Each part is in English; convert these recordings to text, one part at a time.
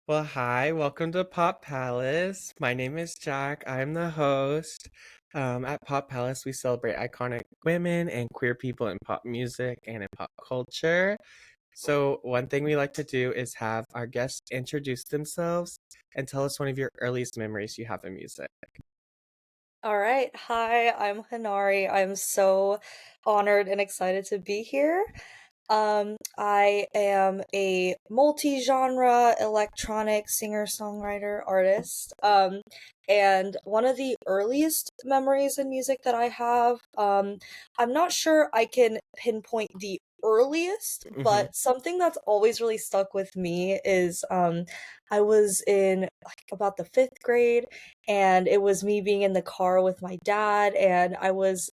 Well, hi, welcome to Pop Palace. My name is Jack. I'm the host. At Pop Palace, we celebrate iconic women and queer people in pop music and in pop culture. So, one thing we like to do is have our guests introduce themselves and tell us one of your earliest memories you have in music. All right. Hi, I'm Hanari. I'm so honored and excited to be here. I am a multi-genre electronic singer-songwriter artist. And one of the earliest memories in music that I have, I'm not sure I can pinpoint the earliest, Hmm. but something that's always really stuck with me is I was in like about the fifth grade and it was me being in the car with my dad and I was,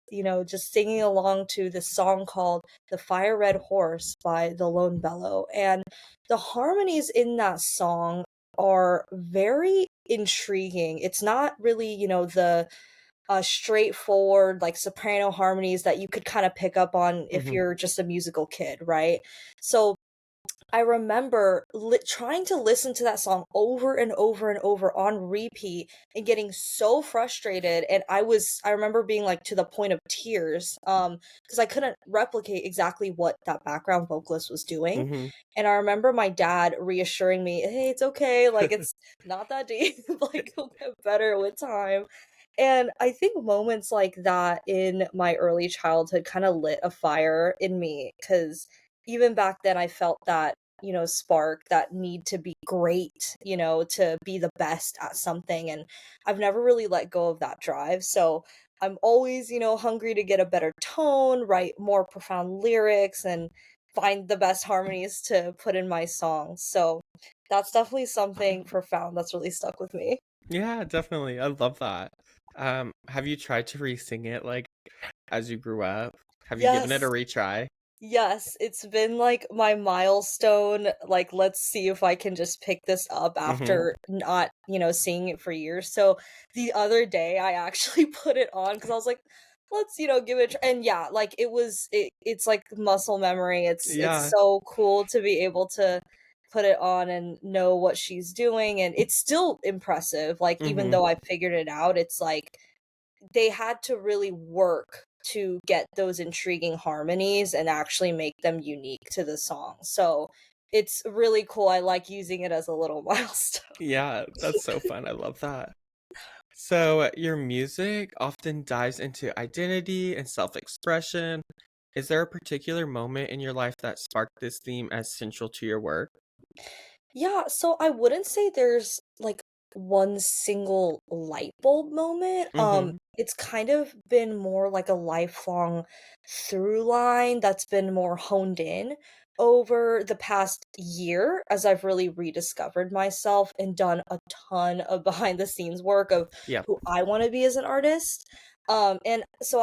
just singing along to this song called The Fire Red Horse by the Lone Bellow. And the harmonies in that song are very intriguing. It's not really, the straightforward like soprano harmonies that you could kind of pick up on if Hmm. you're just a musical kid, right? So I remember trying to listen to that song over and over and over on repeat and getting so frustrated, and I remember being, like, to the point of tears, because I couldn't replicate exactly what that background vocalist was doing, Hmm. and I remember my dad reassuring me, "Hey, it's okay, like, it's not that deep, like, it'll get better with time." And I think moments like that in my early childhood kinda lit a fire in me, because even back then I felt that, spark, that need to be great, to be the best at something, and I've never really let go of that drive, so I'm always, hungry to get a better tone, write more profound lyrics, and find the best harmonies to put in my songs, so that's definitely something profound that's really stuck with me. Yeah, definitely. I love that. Have you tried to re-sing it like as you grew up? Have you given it a Yes. retry? Yes, it's been, like, my milestone, like, let's see if I can just pick this up Hmm. after not, seeing it for years, so, the other day, I actually put it on because I was like, "Let's, give it a try," and yeah, like, it's like muscle memory, it's Yeah. so cool to be able to put it on and know what she's doing, and it's still impressive, like, even Hmm. though I figured it out, it's like they had to really work to get those intriguing harmonies and actually make them unique to the song. So it's really cool. I like using it as a little milestone. Yeah, that's so fun. I love that. So, your music often dives into identity and self-expression. Is there a particular moment in your life that sparked this theme as central to your work? Yeah, so I wouldn't say there's like one single light bulb moment. Mm-hmm. It's kind of been more like a lifelong through line that's been more honed in over the past year as I've really rediscovered myself and done a ton of behind the scenes work of Yep. who I want to be as an artist. And so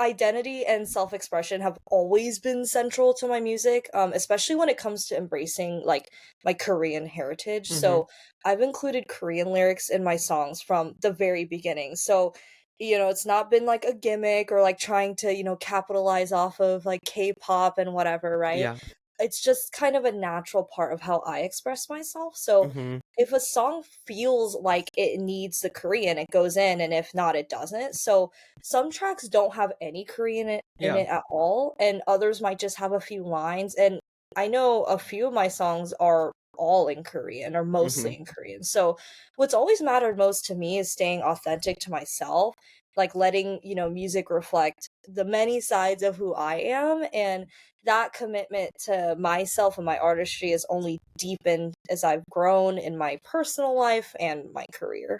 identity and self-expression have always been central to my music, especially when it comes to embracing like my Korean heritage. Mm-hmm. So I've included Korean lyrics in my songs from the very beginning. So, it's not been like a gimmick or like trying to, capitalize off of like K-pop and whatever, right? Yeah. It's just kind of a natural part of how I express myself. So Mm-hmm. if a song feels like it needs the Korean, it goes in, and if not, it doesn't. So some tracks don't have any Korean in Yeah. it at all, and others might just have a few lines. And I know a few of my songs are all in Korean or Mm-hmm. mostly in Korean. So what's always mattered most to me is staying authentic to myself, like letting, music reflect the many sides of who I am. And that commitment to myself and my artistry has only deepened as I've grown in my personal life and my career.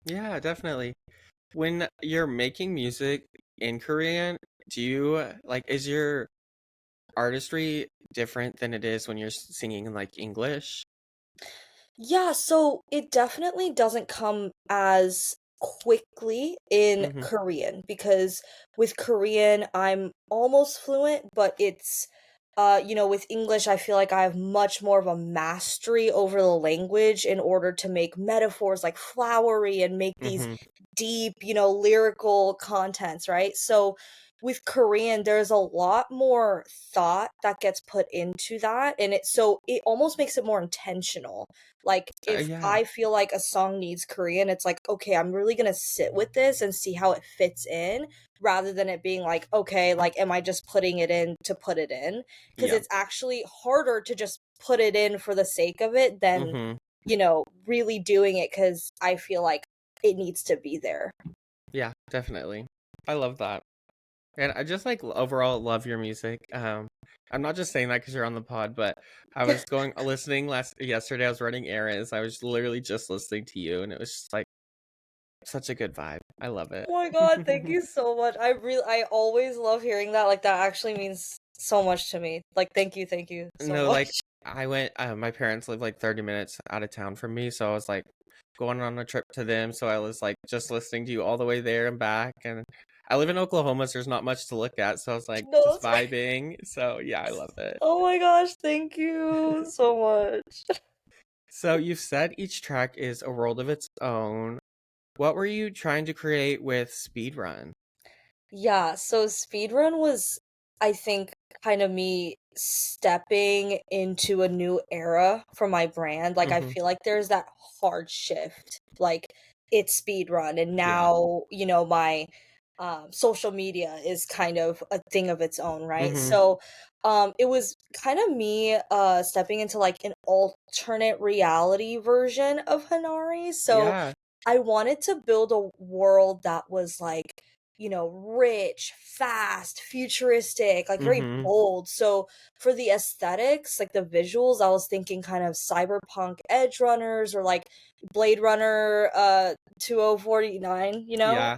Yeah, definitely. When you're making music in Korean, do you like, is your artistry different than it is when you're singing in like English? Yeah, so it definitely doesn't come as quickly in Mm-hmm. Korean because with Korean I'm almost fluent, but it's with English I feel like I have much more of a mastery over the language in order to make metaphors like flowery and make these Mm-hmm. deep, lyrical contents, right? So with Korean, there's a lot more thought that gets put into that, and it almost makes it more intentional. Like, if Yeah. I feel like a song needs Korean, it's like, okay, I'm really gonna sit with this and see how it fits in, rather than it being like, okay, like, am I just putting it in to put it in? Because Yeah. it's actually harder to just put it in for the sake of it than, Mhm. really doing it because I feel like it needs to be there. Yeah, definitely. I love that. And I just like overall love your music. I'm not just saying that because you're on the pod, but I was going listening last yesterday. I was running errands. I was literally just listening to you, and it was just like such a good vibe. I love it. Oh my god, thank you so much. I always love hearing that. Like, that actually means so much to me. Like, thank you so No, much. like I went. My parents live like 30 minutes out of town from me, so I was like going on a trip to them. So I was like just listening to you all the way there and back. And I live in Oklahoma, so there's not much to look at. So I was like No, just that's right. vibing. So yeah, I love it. Oh my gosh, thank you so much. So you've said each track is a world of its own. What were you trying to create with Speedrun? Yeah, so speedrun was, I think, kind of me stepping into a new era for my brand. Like, I Hmm. feel like there's that hard shift. Like, it's speedrun, and Yeah. now, my social media is kind of a thing of its own, right? Hmm. So, it was kind of me stepping into like an alternate reality version of Hanari. So, Yeah. I wanted to build a world that was like, rich, fast, futuristic, like very Hmm. bold. So for the aesthetics, like the visuals, I was thinking kind of cyberpunk edge runners, or like Blade Runner 2049, Yeah.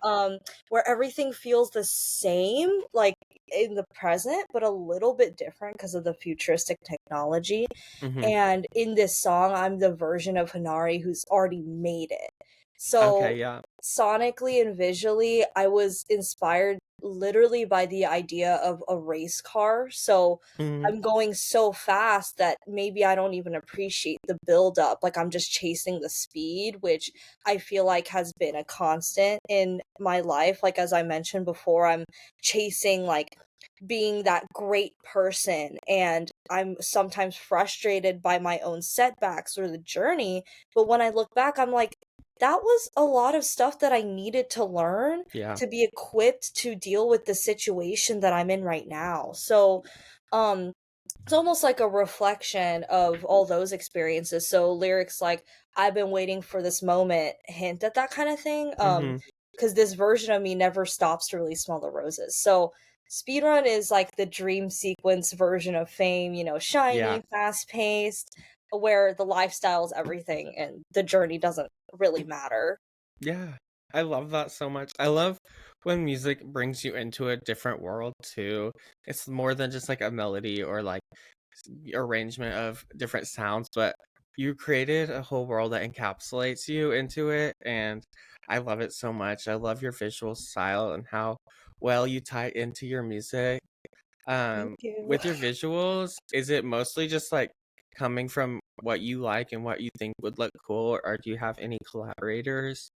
where everything feels the same, like in the present, but a little bit different because of the futuristic technology. Hmm. And in this song, I'm the version of Hanari who's already made it. Okay. So Yeah. sonically and visually, I was inspired literally by the idea of a race car. So Hmm. I'm going so fast that maybe I don't even appreciate the build up. Like, I'm just chasing the speed, which I feel like has been a constant in my life. Like, as I mentioned before, I'm chasing like being that great person, and I'm sometimes frustrated by my own setbacks or the journey. But when I look back, I'm like, that was a lot of stuff that I needed to learn Yeah. to be equipped to deal with the situation that I'm in right now. So, um, it's almost like a reflection of all those experiences. So lyrics like "I've been waiting for this moment" hint at that kind of thing. Hmm. Because this version of me never stops to really smell the roses. So speedrun is like the dream sequence version of fame. Yeah. Shiny, fast paced, where the lifestyle is everything and the journey doesn't really matter. Yeah. I love that so much. I love when music brings you into a different world too. It's more than just like a melody or like arrangement of different sounds, but you created a whole world that encapsulates you into it, and I love it so much. I love your visual style and how well you tie it into your music. Thank you. With your visuals, is it mostly just like coming from what you like and what you think would look cool, or do you have any collaborators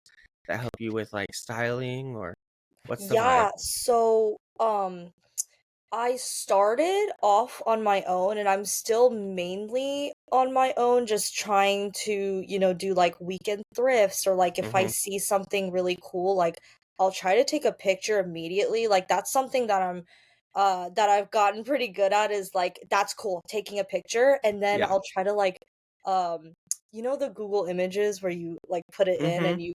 that help you with like styling, or what's the vibe? Yeah, so I started off on my own, and I'm still mainly on my own, just trying to, do like weekend thrifts, or like if I Mm-hmm. see something really cool, like I'll try to take a picture immediately. Like, that's something that that I've gotten pretty good at, is like, that's cool, taking a picture, and then Yeah. I'll try to like um the Google Images where you like put it in Mm-hmm. and you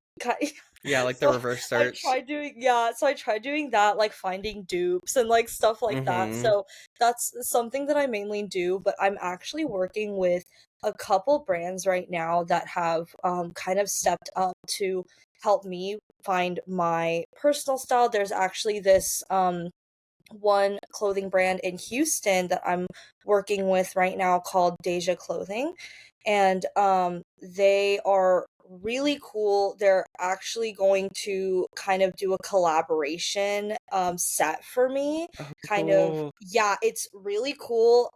Yeah, like the so reverse search. I tried doing that, like finding dupes and like stuff like that. Mm-hmm. So that's something that I mainly do, but I'm actually working with a couple brands right now that have kind of stepped up to help me find my personal style. There's actually this one clothing brand in Houston that I'm working with right now called Deja Clothing. And they are really cool. They're actually going to kind of do a collaboration set for me. Oh, Kind of, cool. yeah, it's really cool.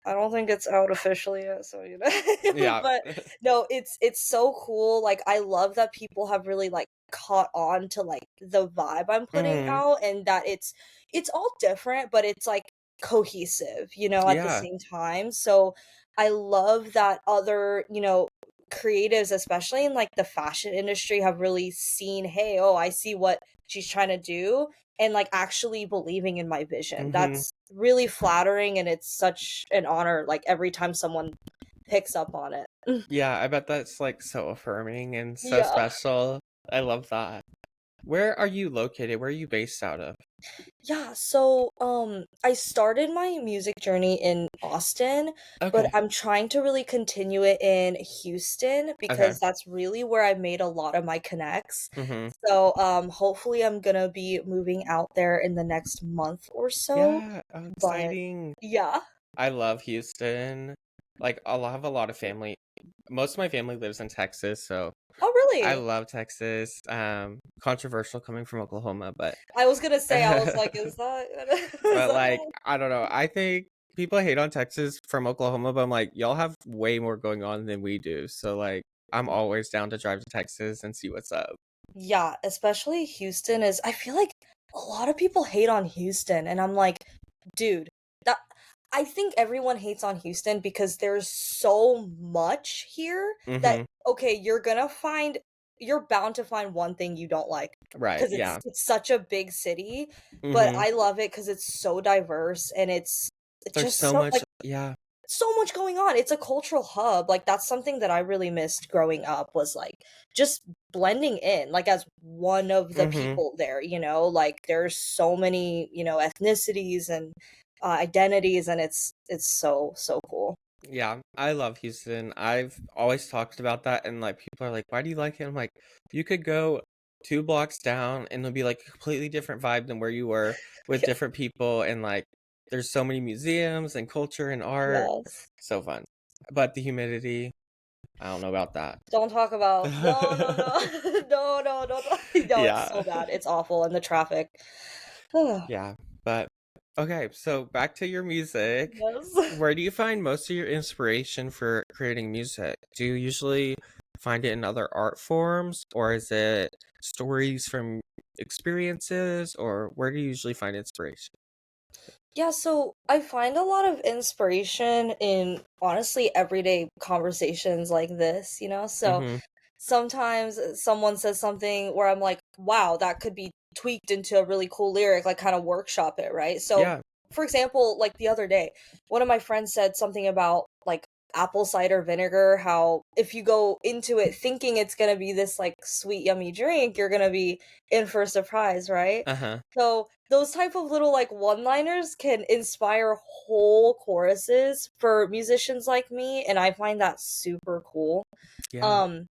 I don't think it's out officially yet, so you know. Yeah. But no, it's so cool. Like I love that people have really like caught on to like the vibe I'm putting Mhm. out and that it's all different, but it's like cohesive, you know, at the Yeah. same time. So I love that other, creatives, especially in like the fashion industry, have really seen, hey, oh, I see what she's trying to do and like actually believing in my vision. Mhm. That's really flattering and it's such an honor like every time someone picks up on it. Yeah, I bet that's, like, so affirming and so Yeah. special. I love that. Where are you located? Where are you based out of? Yeah, so I started my music journey in Austin, but Okay. I'm trying to really continue it in Houston Okay. because that's really where I've made a lot of my connects. Mhm. So hopefully I'm gonna be moving out there in the next month or so. Yeah, oh, But exciting. yeah. I love Houston. Like, I'll have a lot of family. Most of my family lives in Texas, so Oh I really? love Texas. Controversial coming from Oklahoma, but I was gonna say, I was like, is that is but, that like, I don't know. I think people hate on Texas from Oklahoma, but I'm like, y'all have way more going on than we do. So, like, I'm always down to drive to Texas and see what's up. Yeah, especially Houston is I feel like a lot of people hate on Houston and I'm like, dude, that I think everyone hates on Houston because there's so much here that Mhm. okay, you're bound to find one thing you don't like Right, because it's yeah. it's such a big city, but Mhm. I love it because it's so diverse and it's There's just so so much like yeah. so much going on. It's a cultural hub. Like that's something that I really missed growing up was like just blending in like as one of the Mhm. people there, you know? Like there's so many, ethnicities and identities and it's so cool. Yeah, I love Houston. I've always talked about that, and like people are like, "Why do you like it?" I'm like, "You could go 2 blocks down, and it'll be like a completely different vibe than where you were with Yeah. different people, and like there's so many museums and culture and art, Yes. so fun." But the humidity, I don't know about that. Don't talk about no. No. No, it's Yeah, so bad. It's awful and the traffic. yeah. But okay, so back to your music. Yes. Where do you find most of your inspiration for creating music? Do you usually find it in other art forms, or is it stories from experiences, or where do you usually find inspiration? Yeah, so I find a lot of inspiration in honestly everyday conversations like this, you know? So Mm-hmm. sometimes someone says something where I'm like, wow, that could be tweaked into a really cool lyric, like kind of workshop it, right? So, Yeah. for example, like the other day, one of my friends said something about like apple cider vinegar, how if you go into it thinking it's gonna be this like sweet, yummy drink, you're gonna be in for a surprise, right? Uh-huh. So, those type of little like one-liners can inspire whole choruses for musicians like me, and I find that super cool. Yeah. Um,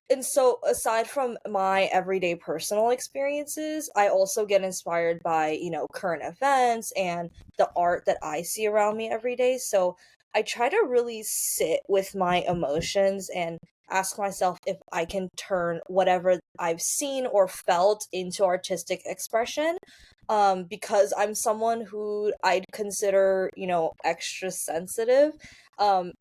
and so aside from my everyday personal experiences, I also get inspired by, current events and the art that I see around me every day. So I try to really sit with my emotions and ask myself if I can turn whatever I've seen or felt into artistic expression. Because I'm someone who I'd consider, extra sensitive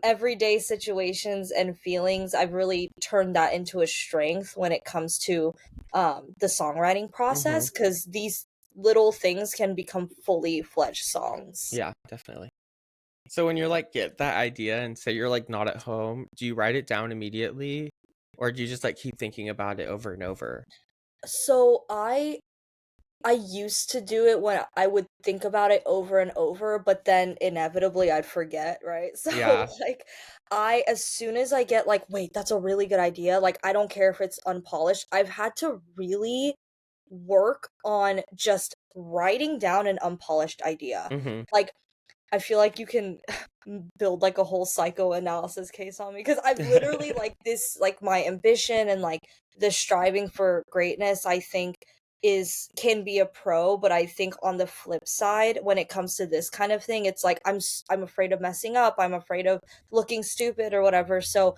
everyday situations and feelings, I've really turned that into a strength when it comes to the songwriting Mm-hmm. process because these little things can become fully fledged songs. Yeah, definitely. So when you're like get that idea and say you're like not at home, do you write it down immediately, or do you just like keep thinking about it over and over? So I used to do it when I would think about it over and over, but then inevitably I'd forget, right? So Yeah. like I as soon as I get like, wait, that's a really good idea, like I don't care if it's unpolished. I've had to really work on just writing down an unpolished idea. Mm-hmm. Like I feel like you can build like a whole psychoanalysis case on me because I've literally like this like my ambition and like the striving for greatness I think is can be a pro, but I think on the flip side when it comes to this kind of thing it's like I'm afraid of messing up, I'm afraid of looking stupid or whatever. So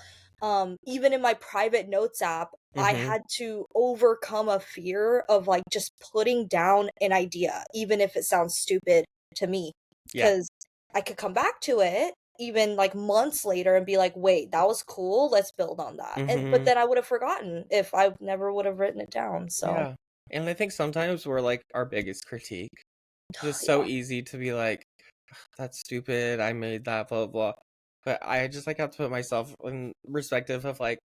even in my private notes app I Mm-hmm. had to overcome a fear of like just putting down an idea even if it sounds stupid to me Yeah. because I could come back to it even like months later and be like, wait, that was cool, let's build on that. And but Mhm. then I would have forgotten if I never would have written it down. So Yeah. And I think sometimes we're like our biggest critique. 'Cause it's so yeah. easy to be like, that's stupid, I made that, blah, blah. But I just like have to put myself in perspective of like,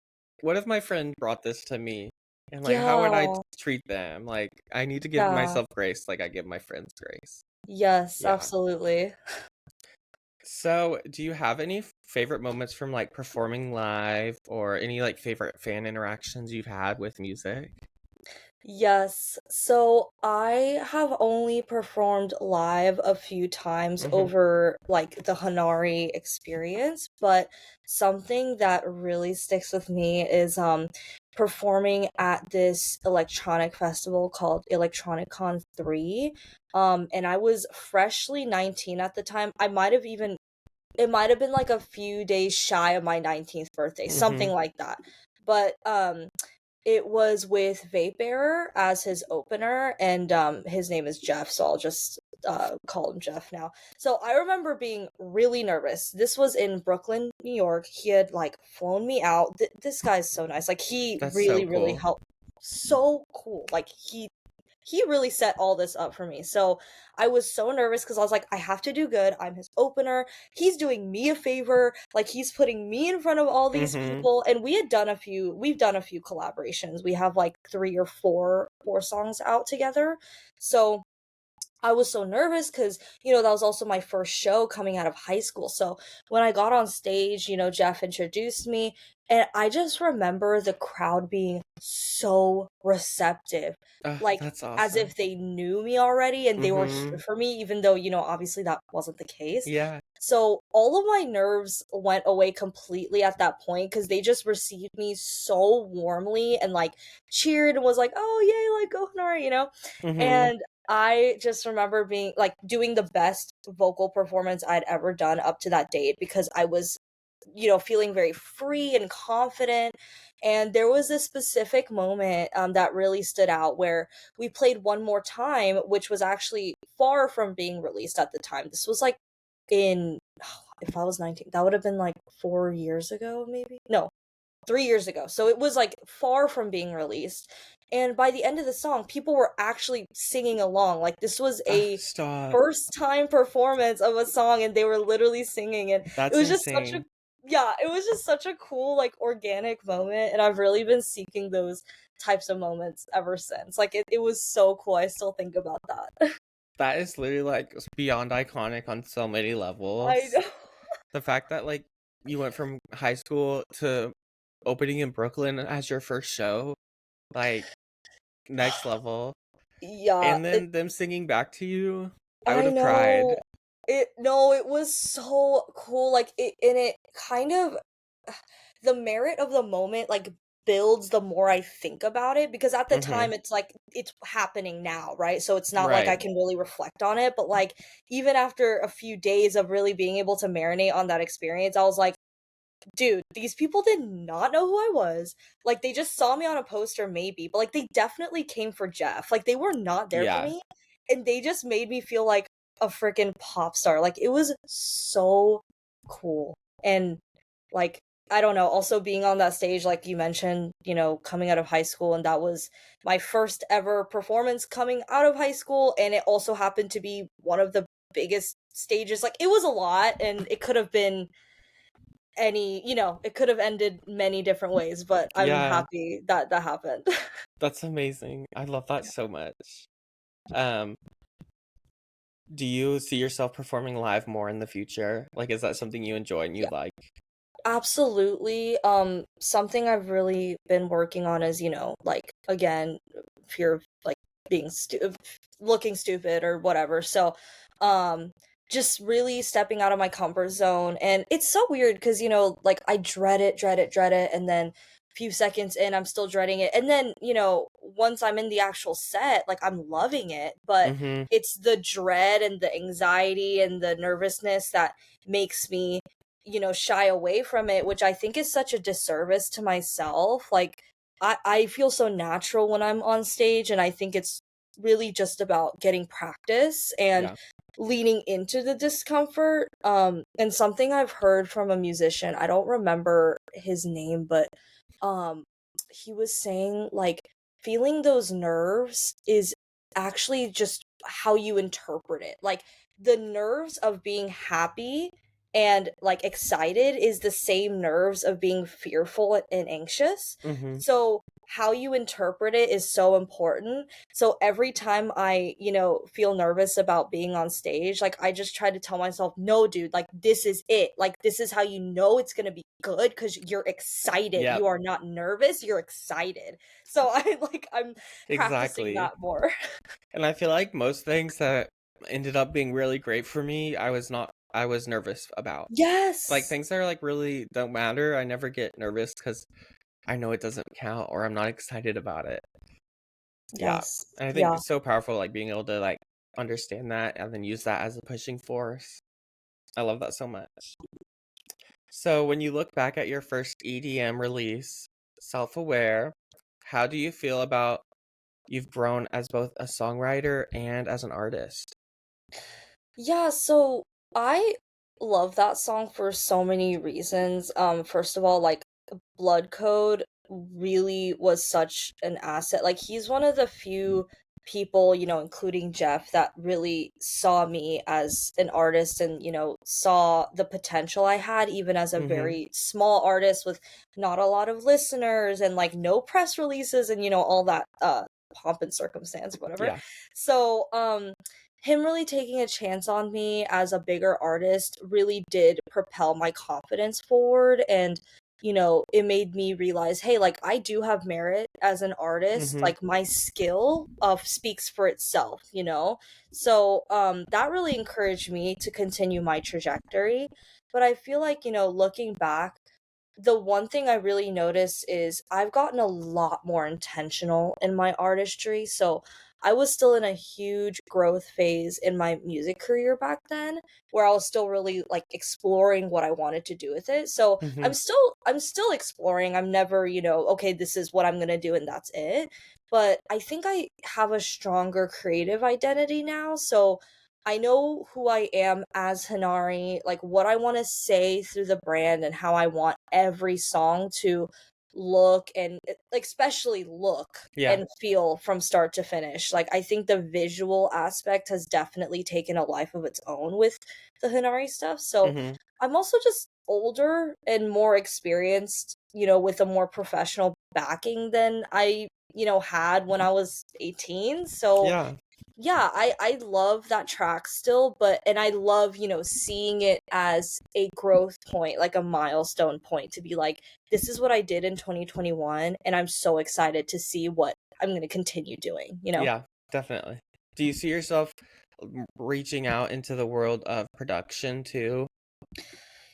what if my friend brought this to me? And like, how would I Yeah. treat them? Like, I need to give Yeah. myself grace like I give my friends grace. Yes, Yeah. absolutely. So, do you have any favorite moments from like performing live or any like favorite fan interactions you've had with music? Yes. So I have only performed live a few times Mm-hmm. over like the Hanari experience, but something that really sticks with me is performing at this electronic festival called Electronic Con 3. And I was freshly 19 at the time. I might have even it might have been like a few days shy of my 19th birthday, Mm-hmm. something like that. But it was with Vape Bearer as his opener, and his name is Jeff, so I'll just call him Jeff now. So I remember being really nervous. This was in Brooklyn, New York. He had like flown me out. This guy's so nice. Like he That's so really, really cool. helped. So cool. Like he really set all this up for me. So I was so nervous because I was like, I have to do good. I'm his opener. He's doing me a favor. Like he's putting me in front of all these Mm-hmm. people. And we've done a few collaborations. We have like three or four songs out together. So I was so nervous because, that was also my first show coming out of high school. So when I got on stage, Jeff introduced me, and I just remember the crowd being so receptive, like That's as awesome. if they knew me already and they were Mm-hmm. here for me, even though, obviously that wasn't the case. Yeah. So all of my nerves went away completely at that point because they just received me so warmly and like cheered and was like, oh, yay, like go Hanari. Mm-hmm. And I just remember being like doing the best vocal performance I'd ever done up to that date because I was, feeling very free and confident. And there was this specific moment that really stood out where we played One More Time, which was actually far from being released at the time. This was like in, if I was 19, that would have been like 4 years ago, maybe? No, 3 years ago. So it was like far from being released. And by the end of the song, people were actually singing along. Like this was a Stop. first time performance of a song and they were literally singing, and it That's was just such a insane. yeah, it was just such a cool like organic moment, and I've really been seeking those types of moments ever since. Like it was so cool. I still think about that. That is literally like beyond iconic on so many I levels. know. The fact that like you went from high school to opening in Brooklyn as your first show, like next level. Yeah, And then them singing back to you, I would I have know. cried. It was so cool, like, it kind of the merit of the moment, like, builds the more I think about it, because at the Mm-hmm. time, it's like, it's happening now, right? So it's not like I Right. can really reflect on it, but, like, even after a few days of really being able to marinate on that experience, I was like, dude, these people did not know who I was. Like, they just saw me on a poster, maybe, but like, they definitely came for Jeff. Like, they were not there for Yeah. me, and they just made me feel like a freaking pop star. Like, it was so cool. And, like, I don't know, also being on that stage, like you mentioned, coming out of high school, and that was my first ever performance coming out of high school, and it also happened to be one of the biggest stages. Like, it was a lot, and it could have been it could have ended many different ways, but I'm Yeah. happy that that happened. That's amazing. I love that so much. Um, do you see yourself performing live more in the future? Like, is that something you enjoy and you Yeah, like? absolutely. Something I've really been working on is, like again, fear of like being looking stupid or whatever. So, um, just really stepping out of my comfort zone, and it's so weird because like I dread it, dread it, dread it, and then a few seconds in, I'm still dreading it, and then once I'm in the actual set, like I'm loving it, but Mm-hmm. it's the dread and the anxiety and the nervousness that makes me shy away from it, which I think is such a disservice to myself. Like I feel so natural when I'm on stage, and I think it's really just about getting practice. And Yeah. leaning into the discomfort. And something I've heard from a musician, I don't remember his name, but um he was saying like feeling those nerves is actually just how you interpret it. Like the nerves of being happy and like excited is the same nerves of being fearful and anxious. Mm-hmm. So how you interpret it is so important. So every time I, feel nervous about being on stage, like I just try to tell myself, no, dude, like this is it. Like this is how you know it's gonna be good because you're excited. Yep, You are not nervous, you're excited. So I'm practicing exactly. that more. And I feel like most things that ended up being really great for me, I was nervous about. Like Yes. things that are like really don't matter, I never get nervous because I know it doesn't count or I'm not excited about it. Yeah. Yes. And I think Yeah. it's so powerful, like being able to like understand that and then use that as a pushing force. I love that so much. So when you look back at your first EDM release, Self-Aware, how do you feel about you've grown as both a songwriter and as an artist? Yeah, so I love that song for so many reasons. First of all, like Blood Code really was such an asset. Like he's one of the few people, including Jeff, that really saw me as an artist and, saw the potential I had even as a Mm-hmm. very small artist with not a lot of listeners and like no press releases and, all that pomp and circumstance, whatever. Yeah. So, him really taking a chance on me as a bigger artist really did propel my confidence forward, and it made me realize, hey, like I do have merit as an artist, Mm-hmm. like my skill speaks for itself, so that really encouraged me to continue my trajectory. But I feel like, looking back, the one thing I really notice is I've gotten a lot more intentional in my artistry. So I was still in a huge growth phase in my music career back then, where I was still really like exploring what I wanted to do with it. So Mm-hmm. I'm still exploring. I'm never, okay, this is what I'm going to do and that's it. But I think I have a stronger creative identity now. So I know who I am as Hanari, like what I want to say through the brand and how I want every song to look and like especially look Yeah. and feel from start to finish. Like I think the visual aspect has definitely taken a life of its own with the Hanari stuff. So Mm-hmm. I'm also just older and more experienced, with a more professional backing than I, had when I was 18. So Yeah. yeah, I love that track still, but and I love, seeing it as a growth point, like a milestone point to be like, this is what I did in 2021 and I'm so excited to see what I'm going to continue doing. Yeah, definitely. Do you see yourself reaching out into the world of production too?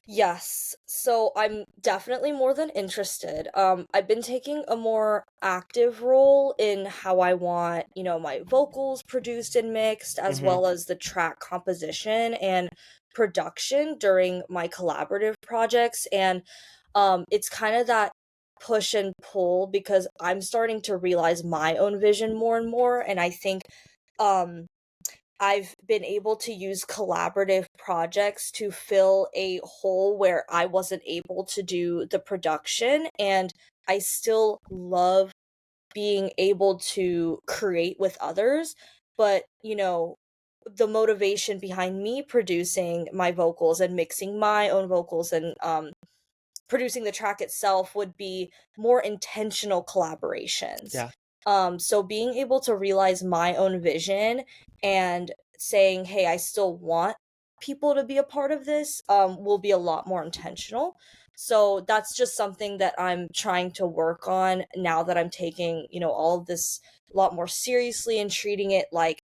Yes. So I'm definitely more than interested. I've been taking a more active role in how I want, my vocals produced and mixed, as Mm-hmm. well as the track composition and production during my collaborative projects. And it's kind of that push and pull because I'm starting to realize my own vision more and more. And I think um I've been able to use collaborative projects to fill a hole where I wasn't able to do the production, and I still love being able to create with others, but, the motivation behind me producing my vocals and mixing my own vocals and, producing the track itself would be more intentional collaborations. Yeah. So being able to realize my own vision and saying, "Hey, I still want people to be a part of this," will be a lot more intentional. So that's just something that I'm trying to work on now that I'm taking, all of this a lot more seriously and treating it like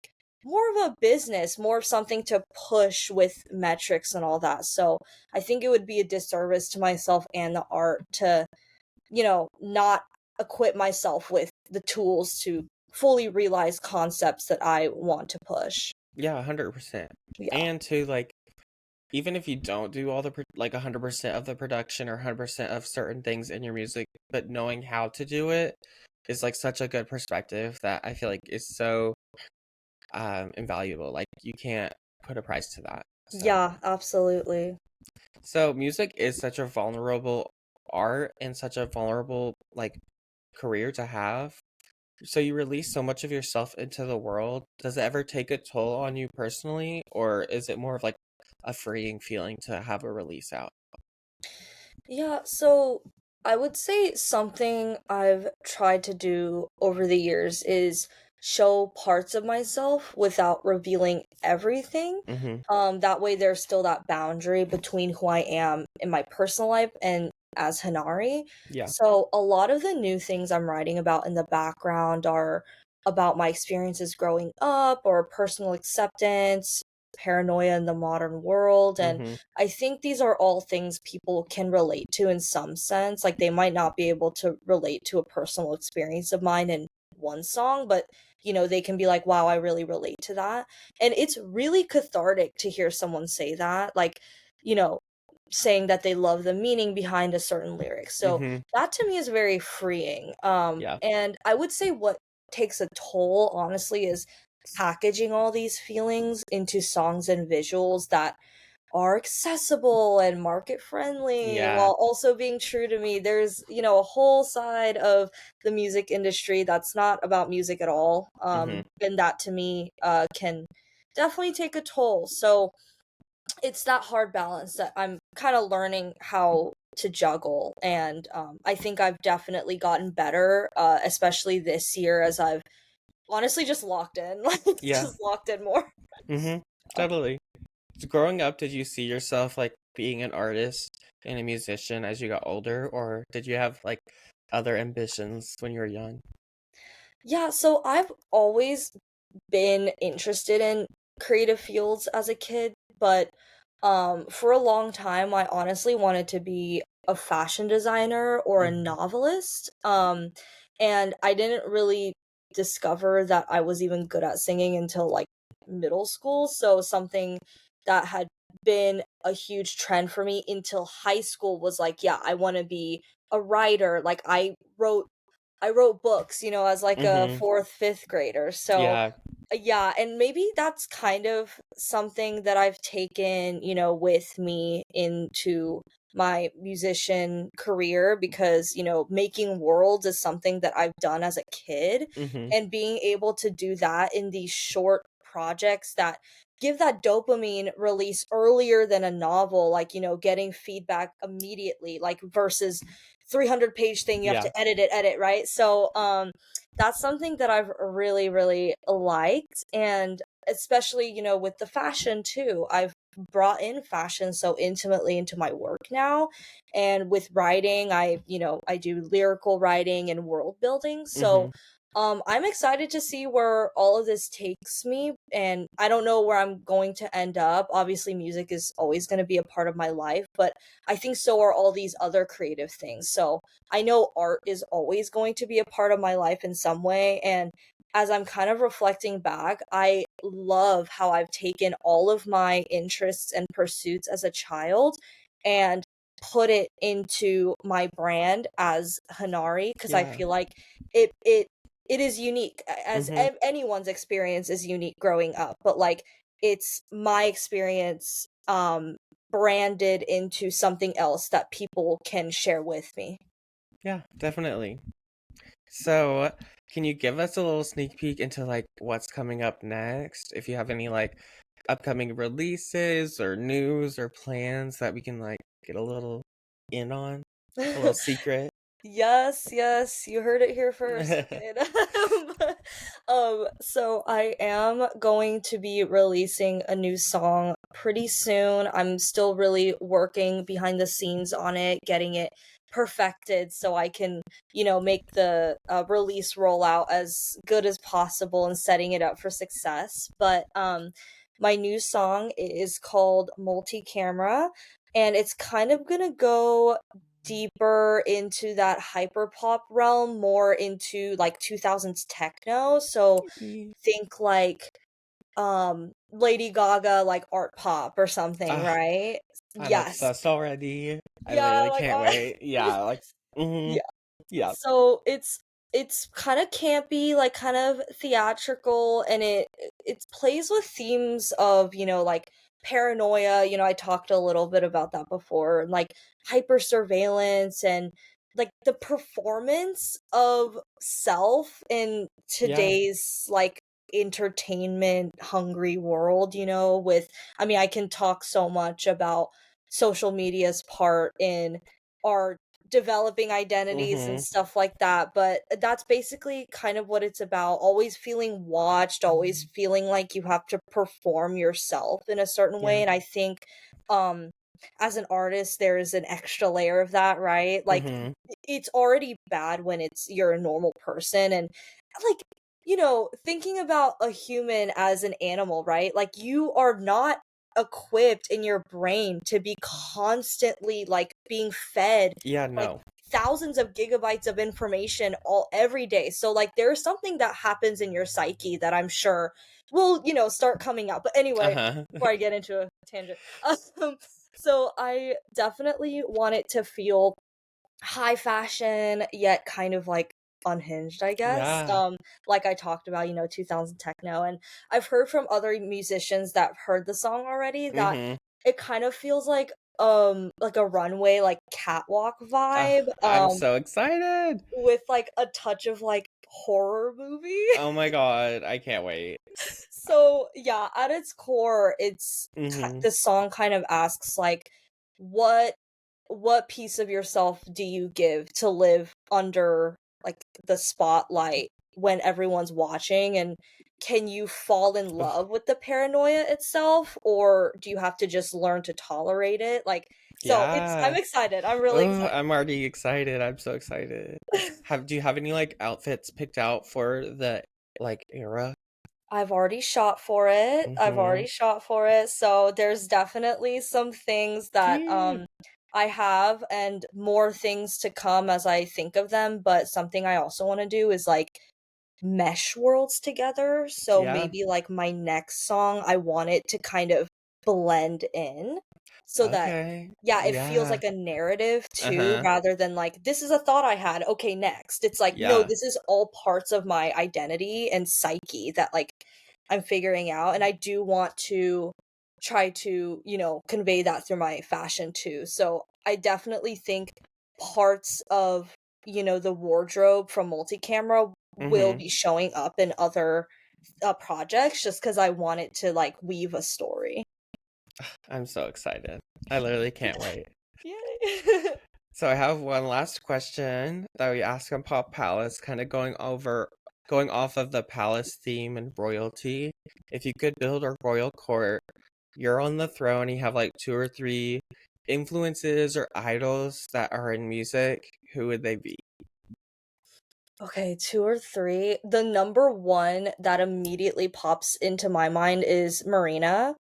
more of a business, more of something to push with metrics and all that. So I think it would be a disservice to myself and the art to, not equip myself with the tools to fully realize concepts that I want to push. Yeah, 100%. Yeah. And to like, even if you don't do all the like 100% of the production or 100% of certain things in your music, but knowing how to do it is like such a good perspective that I feel like is so invaluable. Like you can't put a price to that. So, Yeah, absolutely. so music is such a vulnerable art and such a vulnerable like career to have. So you release so much of yourself into the world. Does it ever take a toll on you personally, or is it more of like a freeing feeling to have a release out? Yeah, so I would say something I've tried to do over the years is show parts of myself without revealing everything. Mm-hmm. That way there's still that boundary between who I am in my personal life and as Hanari. Yeah. So a lot of the new things I'm writing about in the background are about my experiences growing up or personal acceptance, paranoia in the modern world, and Mm-hmm. I think these are all things people can relate to in some sense. Like they might not be able to relate to a personal experience of mine in one song, but they can be like, wow, I really relate to that. And it's really cathartic to hear someone say that, like, you know, saying that they love the meaning behind a certain lyric. So Mm-hmm. that to me is very freeing. Yeah. And I would say what takes a toll, honestly, is packaging all these feelings into songs and visuals that are accessible and market friendly Yeah. while also being true to me. There's, a whole side of the music industry that's not about music at all. Mm-hmm. And that to me can definitely take a toll. So it's that hard balance that I'm kind of learning how to juggle. And I think I've definitely gotten better, especially this year as I've honestly just locked in, like Yeah. just locked in more. Mm-hmm. Totally. So growing up, did you see yourself like being an artist and a musician as you got older, or did you have like other ambitions when you were young? Yeah, so I've always been interested in creative fields as a kid, but for a long time I honestly wanted to be a fashion designer or a Mm-hmm. novelist. And I didn't really discover that I was even good at singing until like middle school, so something that had been a huge trend for me until high school was like, yeah, I want to be a writer. Like I wrote books, as like a Mm-hmm. 4th, 5th grader. So, Yeah. yeah, and maybe that's kind of something that I've taken, with me into my musician career because, making worlds is something that I've done as a kid, Mm-hmm. and being able to do that in these short projects that give that dopamine release earlier than a novel, like, getting feedback immediately, like versus 300-page thing you have Yeah. to edit, right? So that's something that I've really really liked, and especially with the fashion too. I've brought in fashion so intimately into my work now, and with writing I do lyrical writing and world building. So Mm-hmm. I'm excited to see where all of this takes me, and I don't know where I'm going to end up. Obviously music is always going to be a part of my life, but I think so are all these other creative things. So I know art is always going to be a part of my life in some way. And as I'm kind of reflecting back, I love how I've taken all of my interests and pursuits as a child and put it into my brand as Hanari, because I Yeah. feel like it it is unique, as Mm-hmm. anyone's experience is unique growing up, but like it's my experience branded into something else that people can share with me. Yeah, definitely. So, can you give us a little sneak peek into like what's coming up next? If you have any like upcoming releases or news or plans that we can like get a little in on, a little secret. Yes, yes, you heard it here first, kid. So I am going to be releasing a new song pretty soon. I'm still really working behind the scenes on it, getting it perfected so I can, make the release rollout as good as possible and setting it up for success. But my new song is called Multi-Camera, and it's kind of gonna go deeper into that hyperpop realm, more into like 2000s techno. So think like Lady Gaga, like art pop or something, Ah, right? I'm Yes. obsessed already. I Yeah, literally like can't wait. Yeah, like, mm-hmm. yeah. Yeah. So it's it's kind of campy, like kind of theatrical, and it plays with themes of, like paranoia. I talked a little bit about that before, and like hyper surveillance and like the performance of self in Yeah. today's like entertainment hungry world, with I mean, I can talk so much about social media's part in our developing identities and Mhm. stuff like that, but that's basically kind of what it's about. Always feeling watched, always feeling like you have to perform yourself in a certain way, Yeah. and I think um as an artist there is an extra layer of that, right? Like Mhm. it's already bad when you're a normal person, and like thinking about a human as an animal, right? Like you are not equipped in your brain to be constantly like being fed Yeah, like no. thousands of gigabytes of information all every day. So like there's something that happens in your psyche that I'm sure will, start coming out. But anyway, Uh-huh. before I get into a tangent. Um so I definitely want it to feel high fashion yet kind of like unhinged, I guess. Yeah. Like I talked about, 2000 techno, and I've heard from other musicians that heard the song already that Mhm. it kind of feels like a runway like catwalk vibe I'm so excited. with like a touch of like horror movie. Oh my god, I can't wait. So yeah, at its core, Mhm. the song kind of asks like, what what piece of yourself do you give to live under like the spotlight when everyone's watching, and can you fall in Ugh, love with the paranoia itself, or do you have to just learn to tolerate it? Like, so I'm yeah. excited. I'm really Oh, excited. I'm already excited. I'm so excited. Do you have any like outfits picked out for the like era? I've already shot for it. I've Mhm. already shot for it. So there's definitely some things that Cute. I have and more things to come as I think of them, but something I also want to do is like mesh worlds together. So Yeah. maybe like my next song, I want it to kind of blend in so that, Okay. yeah, it feels Yeah. like a narrative too, Uh-huh. rather than like, this is a thought I had. Okay, next. It's like, no, Yeah. this is all parts of my identity and psyche that like I'm figuring out. And I do want to try to, convey that through my fashion too. So I definitely think parts of the wardrobe from multi-camera will Mhm. be showing up in other projects just because I want it to like weave a story. I'm so excited. I literally can't wait. Yay. So I have one last question that we ask on Pop Palace, kind of going off of the palace theme and royalty. If you could build a royal court, you're on the throne, you have like two or three influences or idols that are in music, who would they be? Okay, two or three. The number one that immediately pops into my mind is Marina.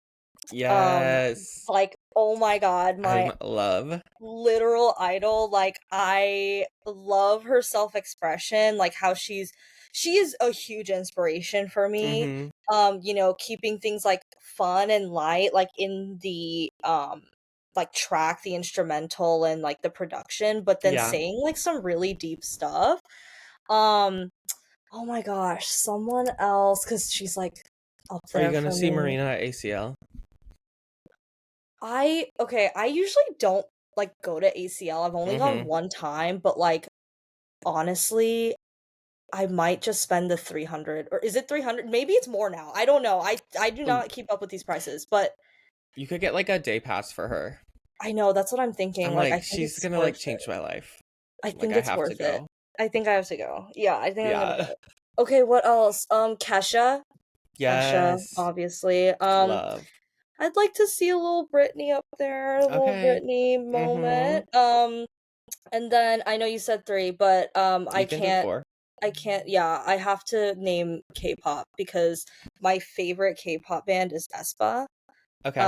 Um, Yes. like, oh my god, my I'm love. literal idol. Like, I love her self-expression, like how she is a huge inspiration for me. Mm-hmm. Keeping things like fun and light, like in the like track, the instrumental and like the production, but then Yeah. saying like some really deep stuff. Um, oh my gosh, someone else, because she's like up Are you there gonna for see me. Marina at ACL? I usually don't like go to ACL. I've only gone Mm-hmm. one time, but like honestly, I might just spend the 300, or is it 300? Maybe it's more now. I don't know. I do Ooh, not keep up with these prices, but you could get like a day pass for her. I know that's what I'm thinking. I'm Like I like, think she's it's gonna like worth change it. my life. I Like think I it's have to worth it. go. I think I have to go. Yeah, I think I'm gonna Yeah. go. Okay, what else? Kesha. Kesha, Yes. obviously. Love. I'd like to see a little Britney up there, a little Okay. Britney Mm-hmm. moment. And then I know you said three, but You can do four. I can't, yeah, I have to name K-pop because my favorite K-pop band is aespa. Okay.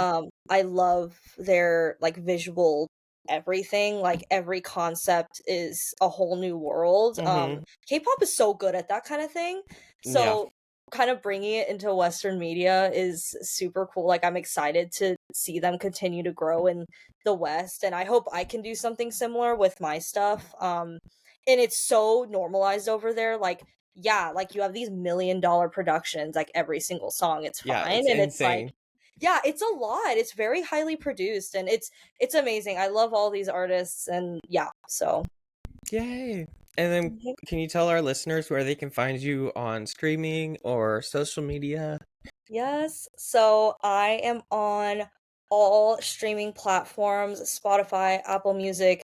I love their like visual everything, like every concept is a whole new world. Mm-hmm. K-pop is so good at that kind of thing. Yeah. So kind of bringing it into Western media is super cool. Like, I'm excited to see them continue to grow in the West, and I hope I can do something similar with my stuff. And it's so normalized over there. Like, yeah, like you have these $1 million productions, like every single song, it's Yeah, fine. it's And it's like, insane. yeah, it's a lot. It's very highly produced and it's amazing. I love all these artists and yeah, so Yay. And then Mhm. can you tell our listeners where they can find you on streaming or social media? Yes. So I am on all streaming platforms, Spotify, Apple Music,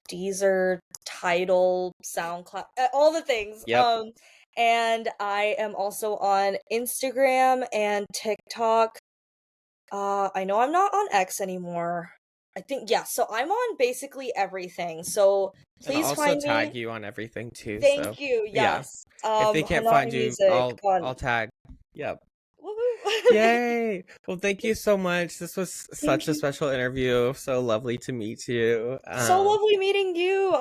Deezer, Tidal, SoundCloud, all the things. Yep. And I am also on Instagram and TikTok. I know I'm not on X anymore. I think yeah, so I'm on basically everything. So And I'll please also find me. tag you on everything too. So Thank you. yeah. Yes. If they can't Hanari find you, Music I'll on tag. Yep. woohoo. Yay! Well, thank you so much. This was Thank such a you. special interview. So lovely to meet you. So lovely meeting you.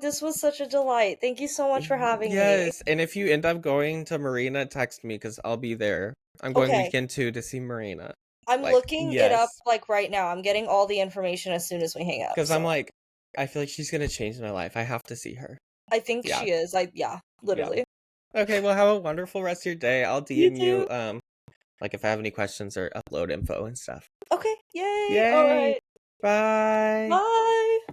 This was such a delight. Thank you so much for having me. Yes, and if you end up going to Marina, text me because I'll be there. I'm going Okay. weekend 2 to see Marina. I'm Like, looking it up yes, like right now. I'm getting all the information as soon as we hang up. because I'm So like, I feel like she's gonna change my life. I have to see her. I think Yeah, she is. Yeah, yeah. literally. Okay, well, have a wonderful rest of your day. I'll You DM too. you, like if I have any questions or upload info and stuff. Okay. Yay. All Yay! right. Bye. Bye.